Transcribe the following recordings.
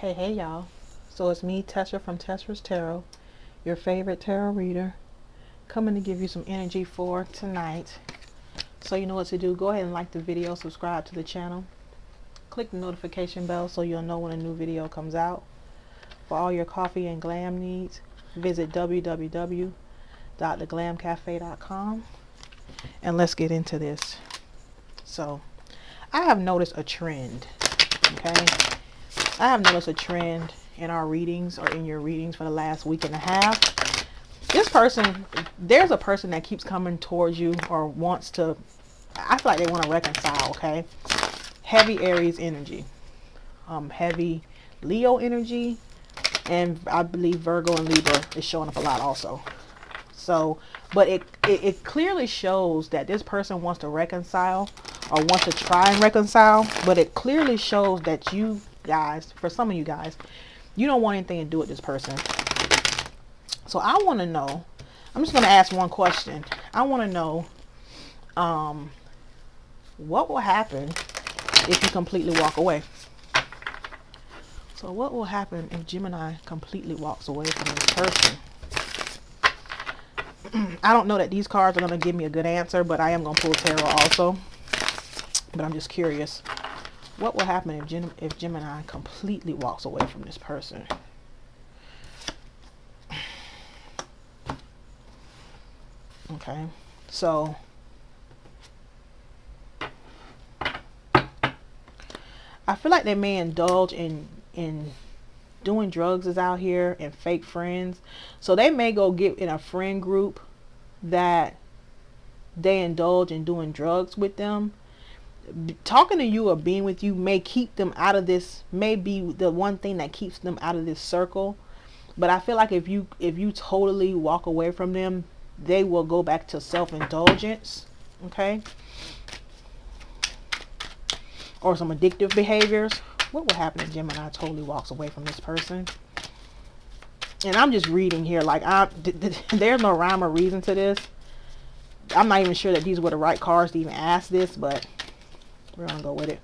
Hey y'all. So it's me, Tesra from Testra's Tarot, your favorite tarot reader, coming to give you some energy for tonight. So you know what to do. Go ahead and like the video, subscribe to the channel, click the notification bell so you'll know when a new video comes out. For all your coffee and glam needs, visit www.theglamcafe.com, and let's get into this. So I have noticed a trend, okay? I have noticed a trend in our readings, or in your readings, for the last week and a half. This person, there's a person that keeps coming towards you or wants to, I feel like they want to reconcile, okay? Heavy Aries energy, heavy Leo energy, and I believe Virgo and Libra is showing up a lot also. So, but it clearly shows that this person wants to reconcile or wants to try and reconcile, but it clearly shows that you guys, for some of you guys, you don't want anything to do with this person. So I want to know, I'm just going to ask one question. I want to know what will happen if you completely walk away. So what will happen if Gemini completely walks away from this person? I don't know that these cards are going to give me a good answer, but I am going to pull tarot also. But I'm just curious. What will happen if Gemini completely walks away from this person? Okay, so I feel like they may indulge in doing drugs is out here and fake friends. So they may go get in a friend group that they indulge in doing drugs with them. Talking to you or being with you may keep them out of this, may be the one thing that keeps them out of this circle. But I feel like if you totally walk away from them, they will go back to self-indulgence, okay? Or some addictive behaviors. What will happen if Gemini totally walks away from this person? And I'm just reading here, like there's no rhyme or reason to this. I'm not even sure that these were the right cards to even ask this, but we're gonna go with it.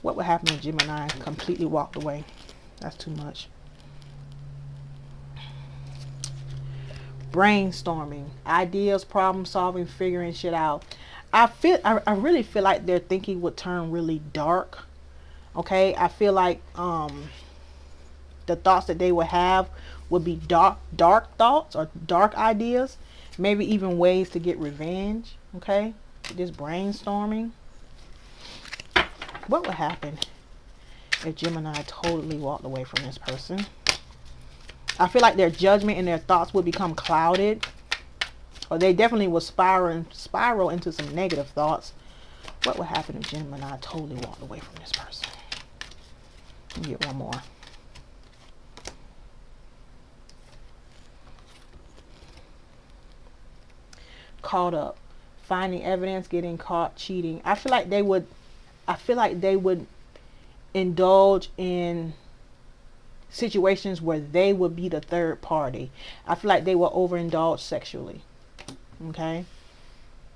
What would happen if Gemini completely walked away? That's too much. Brainstorming, ideas, problem solving, figuring shit out. I really feel like their thinking would turn really dark. Okay, I feel like the thoughts that they would have would be dark thoughts or dark ideas, maybe even ways to get revenge. Okay, just brainstorming. What would happen if Gemini totally walked away from this person? I feel like their judgment and their thoughts would become clouded, or they definitely will spiral into some negative thoughts. What would happen if Gemini totally walked away from this person? Let me get one more. Caught up, finding evidence, getting caught, cheating. I feel like they would indulge in situations where they would be the third party. I feel like they will overindulge sexually. Okay?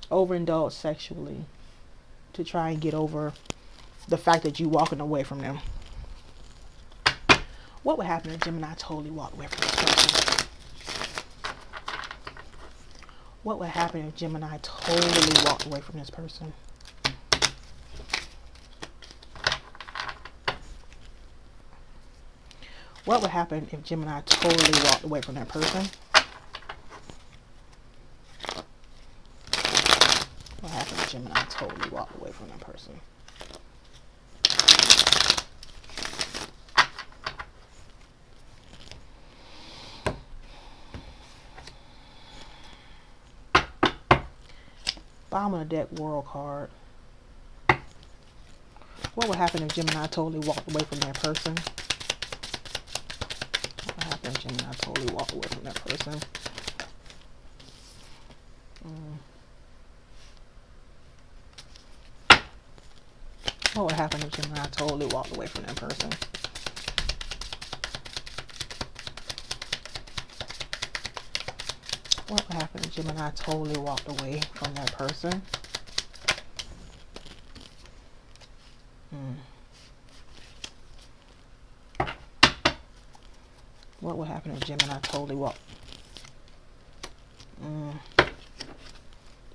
Overindulge sexually to try and get over the fact that you walking away from them. What would happen if Gemini totally walked away from this person? What would happen if Gemini totally walked away from this person? What would happen if Gemini totally walked away from that person? What happened if Gemini totally walked away from that person? Bottom of the deck, World card. What would happen if Gemini totally walked away from that person? Gemini totally walk away from that person. What would happen if Gemini totally walked away from that person? What would happen if Gemini totally walked away from that person? What would happen if Gemini totally walked?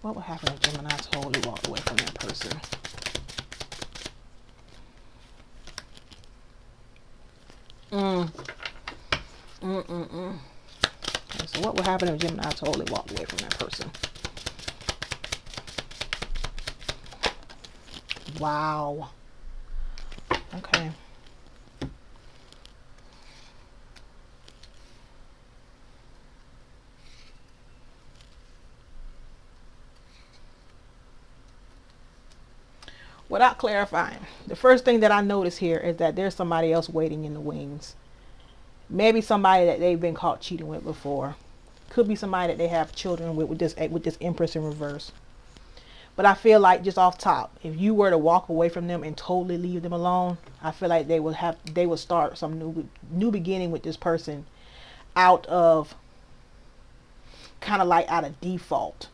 What would happen if Gemini totally walked away from that person? Okay, so what would happen if Gemini totally walked away from that person? Wow. Okay. Without clarifying, the first thing that I notice here is that there's somebody else waiting in the wings. Maybe somebody that they've been caught cheating with before. Could be somebody that they have children with this Empress in reverse. But I feel like, just off top, if you were to walk away from them and totally leave them alone, I feel like they would start some new beginning with this person out of default.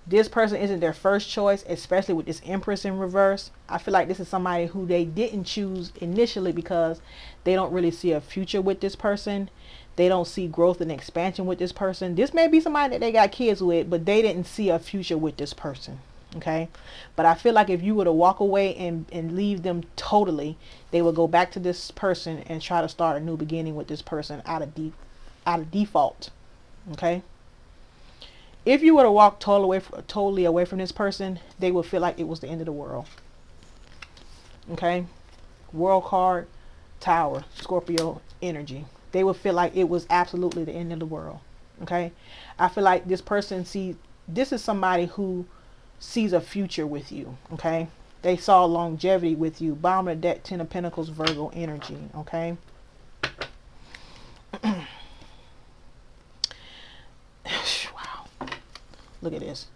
This person isn't their first choice, especially with this Empress in reverse. I feel like this is somebody who they didn't choose initially because they don't really see a future with this person. They don't see growth and expansion with this person. This may be somebody that they got kids with, but they didn't see a future with this person. Okay? But I feel like if you were to walk away and leave them totally, they would go back to this person and try to start a new beginning with this person out of default. Okay? If you were to walk totally away from this person, they would feel like it was the end of the world. Okay? World card, Tower, Scorpio energy. They would feel like it was absolutely the end of the world. Okay? I feel like this person this is somebody who sees a future with you. Okay? They saw longevity with you. Bottom of the deck, Ten of Pentacles, Virgo energy. Okay? Look at this.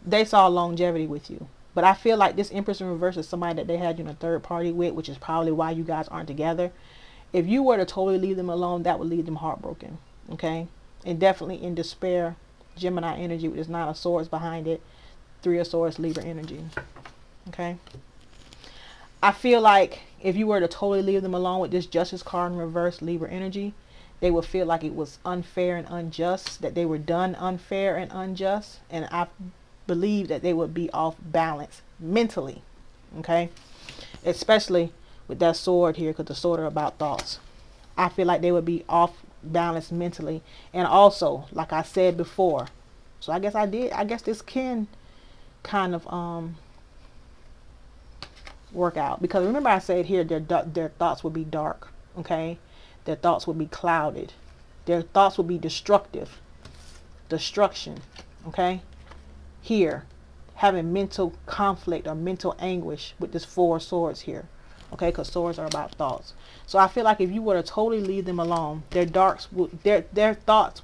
They saw longevity with you. But I feel like this Empress in reverse is somebody that they had you in a third party with, which is probably why you guys aren't together. If you were to totally leave them alone, that would leave them heartbroken. Okay? And definitely in despair. Gemini energy, which is Nine of Swords behind it. Three of Swords, Libra energy. Okay? I feel like if you were to totally leave them alone with this Justice card in reverse, Libra energy, they would feel like it was unfair and unjust, that they were done unfair and unjust. And I believe that they would be off balance mentally. Okay? Especially with that sword here, because the sword are about thoughts. I feel like they would be off balance mentally. And also, like I said before, so I guess this can kind of work out. Because remember I said here, their thoughts would be dark. Okay? Their thoughts would be clouded. Their thoughts would be destructive. Destruction. Okay? Here. Having mental conflict or mental anguish with this Four of Swords here. Okay? Because swords are about thoughts. So I feel like if you were to totally leave them alone, their thoughts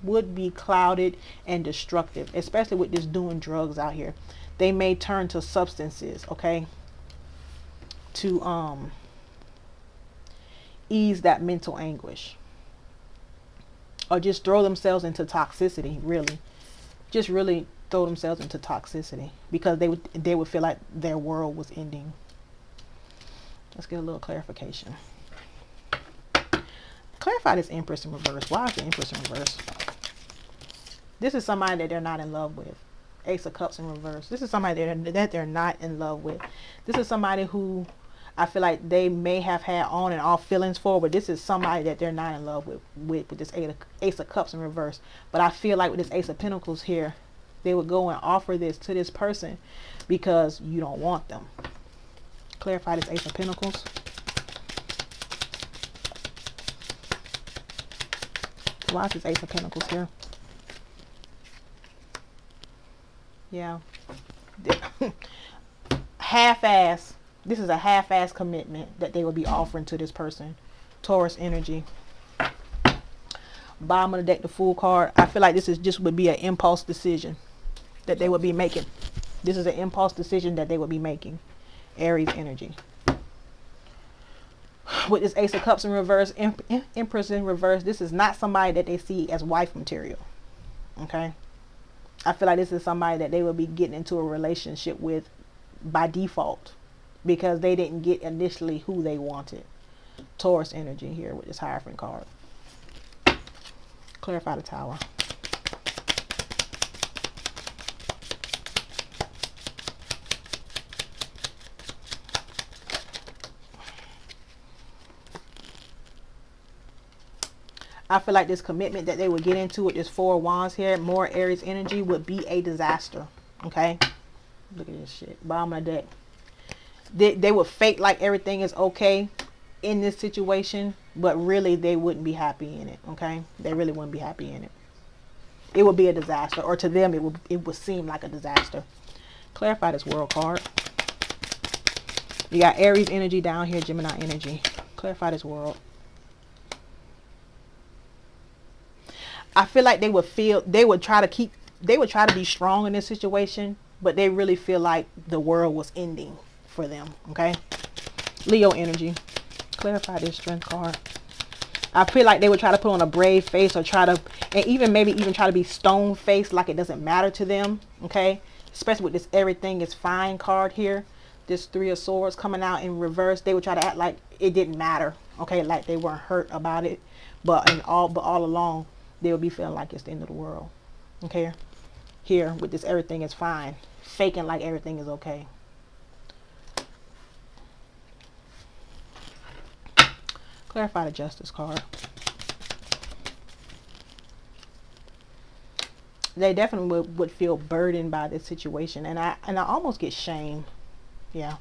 would be clouded and destructive. Especially with this doing drugs out here. They may turn to substances. Okay? To ease that mental anguish, or just throw themselves into toxicity. Really throw themselves into toxicity, because they would feel like their world was ending. Let's get a little clarification. Clarify this Empress in reverse. Why is the Empress in reverse? This is somebody that they're not in love with. Ace of Cups in reverse. This is somebody that they're not in love with. This is somebody who I feel like they may have had on and off feelings for, but this is somebody that they're not in love with this Ace of Cups in reverse. But I feel like with this Ace of Pentacles here, they would go and offer this to this person because you don't want them. Clarify this Ace of Pentacles. Why is this Ace of Pentacles here? Yeah. Half-ass. This is a half-ass commitment that they will be offering to this person. Taurus energy. Bottom of the deck, the Fool card. I feel like this would be an impulse decision that they would be making. This is an impulse decision that they would be making. Aries energy. With this Ace of Cups in reverse, Empress in reverse, this is not somebody that they see as wife material. Okay? I feel like this is somebody that they will be getting into a relationship with by default, because they didn't get initially who they wanted. Taurus energy here with this Hierophant card. Clarify the Tower. I feel like this commitment that they would get into with this Four of Wands here, more Aries energy, would be a disaster. Okay? Look at this shit. Bottom of the deck. They would fake like everything is okay in this situation, but really they wouldn't be happy in it. Okay? They really wouldn't be happy in it. It would be a disaster. Or to them, it would seem like a disaster. Clarify this World card. You got Aries energy down here, Gemini energy. Clarify this World. I feel like they would try to be strong in this situation, but they really feel like the world was ending for them. Okay? Leo energy. Clarify this Strength card. I feel like they would try to put on a brave face, or maybe even try to be stone faced, like it doesn't matter to them. Okay? Especially with this everything is fine card here. This Three of Swords coming out in reverse. They would try to act like it didn't matter. Okay? Like they weren't hurt about it. But all along, they will be feeling like it's the end of the world. Okay? Here, with this everything is fine. Faking like everything is okay. Clarify the Justice card. They definitely would feel burdened by this situation. And I almost get shame. Yeah.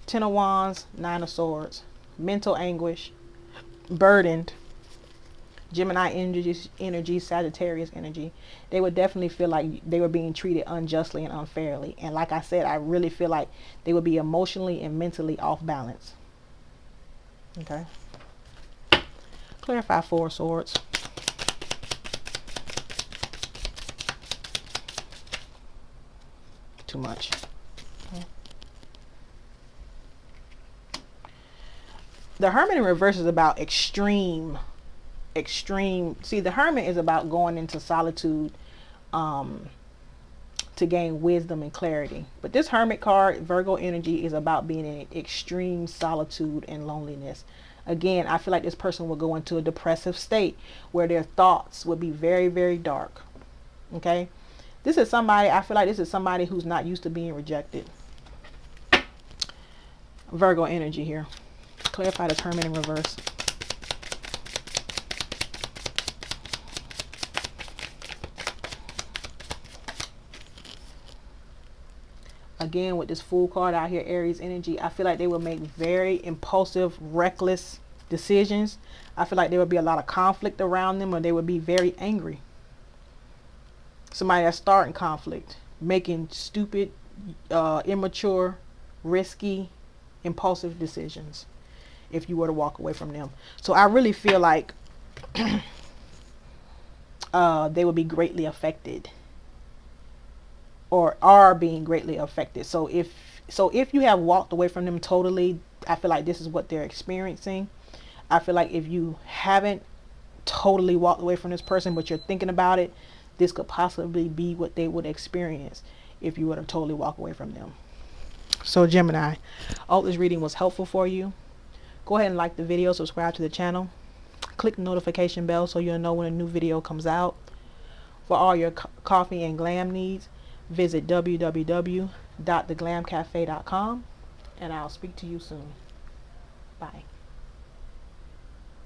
Ten of Wands, Nine of Swords. Mental anguish. Burdened. Gemini energy, Sagittarius energy. They would definitely feel like they were being treated unjustly and unfairly. And like I said, I really feel like they would be emotionally and mentally off balance. Okay. Clarify Four of Swords. Too much. Okay. The Hermit in reverse is about extreme. See, the Hermit is about going into solitude to gain wisdom and clarity. But this Hermit card, Virgo energy, is about being in extreme solitude and loneliness. Again, I feel like this person will go into a depressive state where their thoughts would be very, very dark. Okay? This is somebody, I feel like this is somebody who's not used to being rejected. Virgo energy here. Clarify this Hermit in reverse. Again, with this Fool card out here, Aries energy, I feel like they will make very impulsive, reckless decisions. I feel like there would be a lot of conflict around them, or they would be very angry. Somebody that's starting conflict, making stupid, immature, risky, impulsive decisions if you were to walk away from them. So I really feel like they would be greatly affected, or are being greatly affected. So if you have walked away from them totally, I feel like this is what they're experiencing. I feel like if you haven't totally walked away from this person, but you're thinking about it, this could possibly be what they would experience if you were to totally walk away from them. So Gemini, I hope this reading was helpful for you. Go ahead and like the video, subscribe to the channel, click the notification bell so you'll know when a new video comes out. For all your coffee and glam needs, visit www.theglamcafe.com, and I'll speak to you soon. Bye.